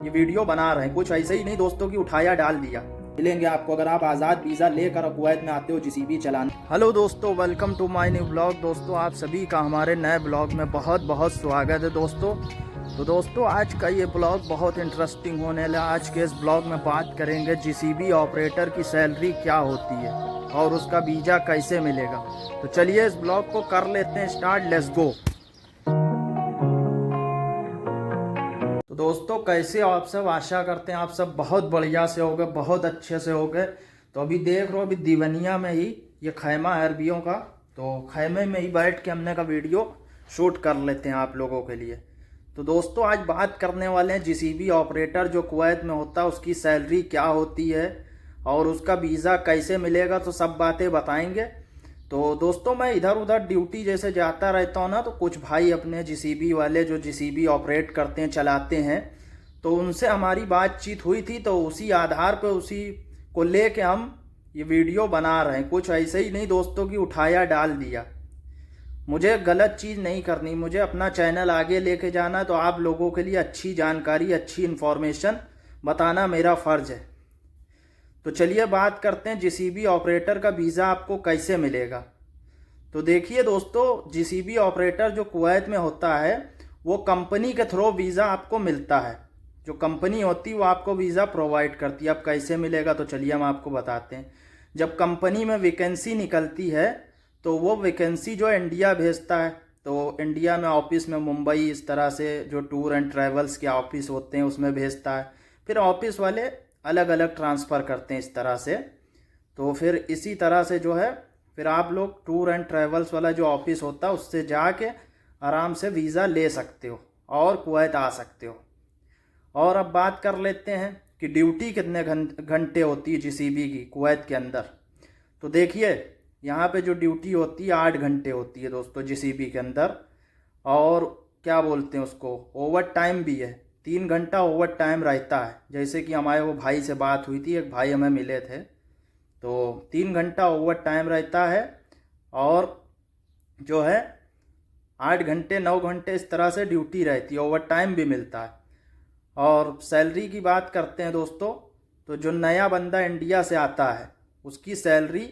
ये वीडियो बना रहे हैं, कुछ ऐसे ही नहीं दोस्तों की उठाया डाल दिया। मिलेंगे आपको अगर आप आज़ाद वीज़ा लेकर कुवैत में आते हो जीसीबी चलाने। हेलो दोस्तों, welcome to my new blog. दोस्तों आप सभी का हमारे नए ब्लॉग में बहुत बहुत स्वागत है दोस्तों। तो दोस्तों आज का ये ब्लॉग बहुत इंटरेस्टिंग होने वाला है। आज के इस ब्लॉग में बात करेंगे जीसीबी ऑपरेटर की सैलरी क्या होती है और उसका वीज़ा कैसे मिलेगा। तो चलिए इस ब्लॉग को कर लेते हैं स्टार्ट, लेट्स गो। तो दोस्तों कैसे हो आप सब, आशा करते हैं आप सब बहुत बढ़िया से हो गए, बहुत अच्छे से हो गए। तो अभी देख रहे हो, अभी दीवनिया में ही ये खैमा है अरबियों का, तो खैमे में ही बैठ के हमने का वीडियो शूट कर लेते हैं आप लोगों के लिए। तो दोस्तों आज बात करने वाले हैं जीसीबी ऑपरेटर जो कुवैत में होता है उसकी सैलरी क्या होती है और उसका वीज़ा कैसे मिलेगा, तो सब बातें बताएंगे। तो दोस्तों मैं इधर उधर ड्यूटी जैसे जाता रहता हूँ ना, तो कुछ भाई अपने जीसीबी वाले जो जीसीबी ऑपरेट करते हैं, चलाते हैं, तो उनसे हमारी बातचीत हुई थी। तो उसी आधार पे उसी को लेके हम ये वीडियो बना रहे हैं। कुछ ऐसे ही नहीं दोस्तों की उठाया डाल दिया। मुझे गलत चीज़ नहीं करनी, मुझे अपना चैनल आगे लेके जाना, तो आप लोगों के लिए अच्छी जानकारी, अच्छी इन्फॉर्मेशन बताना मेरा फ़र्ज़ है। तो चलिए बात करते हैं जीसीबी ऑपरेटर का वीज़ा आपको कैसे मिलेगा। तो देखिए दोस्तों, जीसीबी ऑपरेटर जो कुवैत में होता है वो कंपनी के थ्रू वीज़ा आपको मिलता है। जो कंपनी होती है वो आपको वीज़ा प्रोवाइड करती है। अब कैसे मिलेगा तो चलिए हम आपको बताते हैं। जब कंपनी में वैकेंसी निकलती है तो वो वैकेंसी जो इंडिया भेजता है, तो इंडिया में ऑफिस में मुंबई इस तरह से जो टूर एंड ट्रैवल्स के ऑफिस होते हैं उसमें भेजता है। फिर ऑफिस वाले अलग अलग ट्रांसफ़र करते हैं इस तरह से। तो फिर इसी तरह से जो है फिर आप लोग टूर एंड ट्रैवल्स वाला जो ऑफिस होता है उससे जाके आराम से वीज़ा ले सकते हो और कुवैत आ सकते हो। और अब बात कर लेते हैं कि ड्यूटी कितने घंटे होती है जीसीबी की कुवैत के अंदर। तो देखिए यहाँ पे जो ड्यूटी होती है 8 घंटे होती है दोस्तों जीसीबी के अंदर। और क्या बोलते हैं उसको, ओवर टाइम भी है, 3 घंटा ओवर टाइम रहता है। जैसे कि हमारे वो भाई से बात हुई थी, एक भाई हमें मिले थे, तो 3 घंटा ओवर टाइम रहता है। और जो है 8 घंटे 9 घंटे इस तरह से ड्यूटी रहती है, ओवर टाइम भी मिलता है। और सैलरी की बात करते हैं दोस्तों, तो जो नया बंदा इंडिया से आता है उसकी सैलरी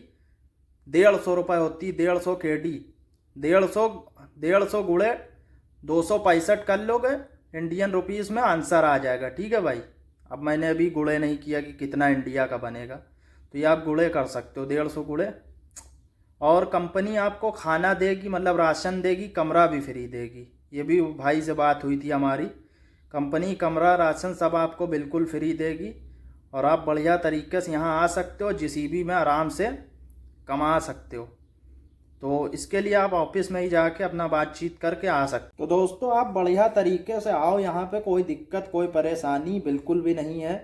150 रुपये होती है, 150 KD। 150 गुणे 265 कर लोगे इंडियन रुपीज़ में, आंसर आ जाएगा। ठीक है भाई, अब मैंने अभी गुणे नहीं किया कि कितना इंडिया का बनेगा, तो ये आप गुणे कर सकते हो, 150 गुणे। और कंपनी आपको खाना देगी, मतलब राशन देगी, कमरा भी फ्री देगी। ये भी भाई से बात हुई थी हमारी, कंपनी कमरा राशन सब आपको बिल्कुल फ्री देगी। और आप बढ़िया तरीके से यहाँ आ सकते हो, जीसीबी में आराम से कमा सकते हो। तो इसके लिए आप ऑफिस में ही जाके अपना बातचीत करके आ सकते हो। तो दोस्तों आप बढ़िया तरीके से आओ, यहाँ पे कोई दिक्कत कोई परेशानी बिल्कुल भी नहीं है।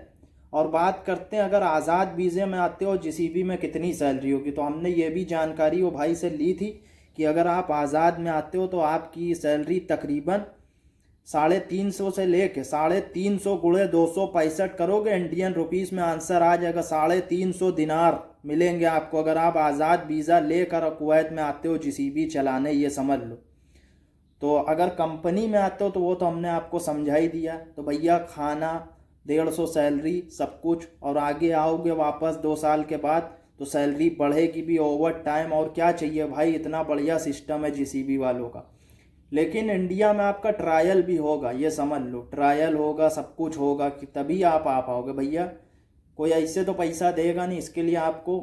और बात करते हैं अगर आज़ाद वीज़े में आते हो जीसीबी में कितनी सैलरी होगी। तो हमने ये भी जानकारी वो भाई से ली थी कि अगर आप आज़ाद में आते हो तो आपकी सैलरी तकरीबन 350 से लेके 350 गुणे 265 करोगे इंडियन रुपीज़ में, आंसर आ जाएगा 350 दिनार मिलेंगे आपको अगर आप आज़ाद वीज़ा लेकर कुवैत में आते हो जीसीबी चलाने, ये समझ लो। तो अगर कंपनी में आते हो तो वो तो हमने आपको समझा ही दिया। तो भैया खाना 150 सैलरी सब कुछ, और आगे आओगे वापस 2 साल के बाद तो सैलरी बढ़ेगी भी, ओवर टाइम, और क्या चाहिए भाई, इतना बढ़िया सिस्टम है जीसीबी वालों का। लेकिन इंडिया में आपका ट्रायल भी होगा, ये समझ लो, ट्रायल होगा, सब कुछ होगा कि तभी आप आ पाओगे भैया। कोई ऐसे तो पैसा देगा नहीं, इसके लिए आपको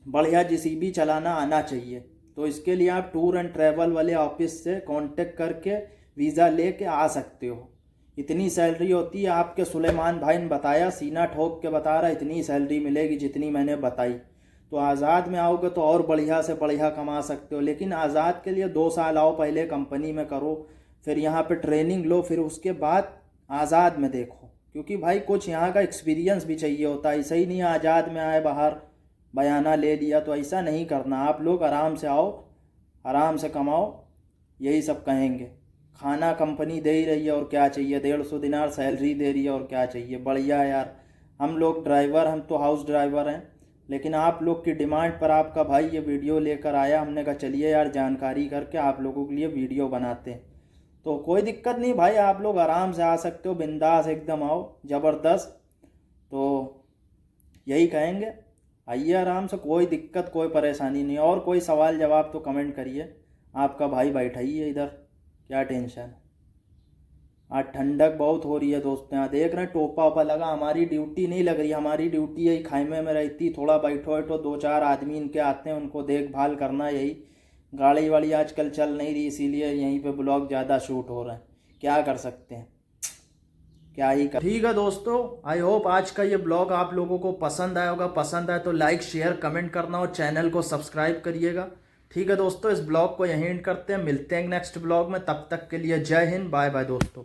बढ़िया जीसीबी चलाना आना चाहिए। तो इसके लिए आप टूर एंड ट्रैवल वाले ऑफिस से कांटेक्ट करके वीज़ा लेके आ सकते हो। इतनी सैलरी होती है, आपके सुलेमान भाई ने बताया, सीना ठोक के बता रहा, इतनी सैलरी मिलेगी जितनी मैंने बताई। तो आज़ाद में आओगे तो और बढ़िया से बढ़िया कमा सकते हो। लेकिन आज़ाद के लिए 2 साल आओ, पहले कंपनी में करो, फिर यहाँ पे ट्रेनिंग लो, फिर उसके बाद आज़ाद में देखो। क्योंकि भाई कुछ यहाँ का एक्सपीरियंस भी चाहिए होता है, ऐसा ही नहीं आज़ाद में आए बाहर बयाना ले लिया, तो ऐसा नहीं करना। आप लोग आराम से आओ, आराम से कमाओ, यही सब कहेंगे। खाना कंपनी दे ही रही है और क्या चाहिए, 150 दिनार सैलरी दे रही है और क्या चाहिए, बढ़िया यार। हम लोग ड्राइवर, हम तो हाउस ड्राइवर हैं, लेकिन आप लोग की डिमांड पर आपका भाई ये वीडियो लेकर आया। हमने कहा चलिए यार जानकारी करके आप लोगों के लिए वीडियो बनाते हैं। तो कोई दिक्कत नहीं भाई, आप लोग आराम से आ सकते हो, बिंदास एकदम आओ, ज़बरदस्त। तो यही कहेंगे, आइए आराम से, कोई दिक्कत कोई परेशानी नहीं। और कोई सवाल जवाब तो कमेंट करिए, आपका भाई बैठा ही है इधर, क्या टेंशन। आज ठंडक बहुत हो रही है दोस्तों, यहाँ देख रहे हैं टोपा ओपा लगा, हमारी ड्यूटी नहीं लग रही, हमारी ड्यूटी यही खाइमे में रहती, थोड़ा बैठो बैठो, 2-4 आदमी इनके आते हैं, उनको देखभाल करना, यही। गाड़ी वाड़ी आजकल चल नहीं रही, इसीलिए यहीं पे ब्लॉग ज़्यादा शूट हो रहे हैं, क्या कर सकते हैं, क्या ही कर। ठीक है दोस्तों, आई होप आज का ये ब्लॉग आप लोगों को पसंद आया होगा। पसंद आए तो लाइक शेयर कमेंट करना और चैनल को सब्सक्राइब करिएगा। ठीक है दोस्तों, इस ब्लॉग को यहीं एंड करते हैं, मिलते हैं नेक्स्ट ब्लॉग में, तब तक के लिए जय हिंद, बाय बाय दोस्तों।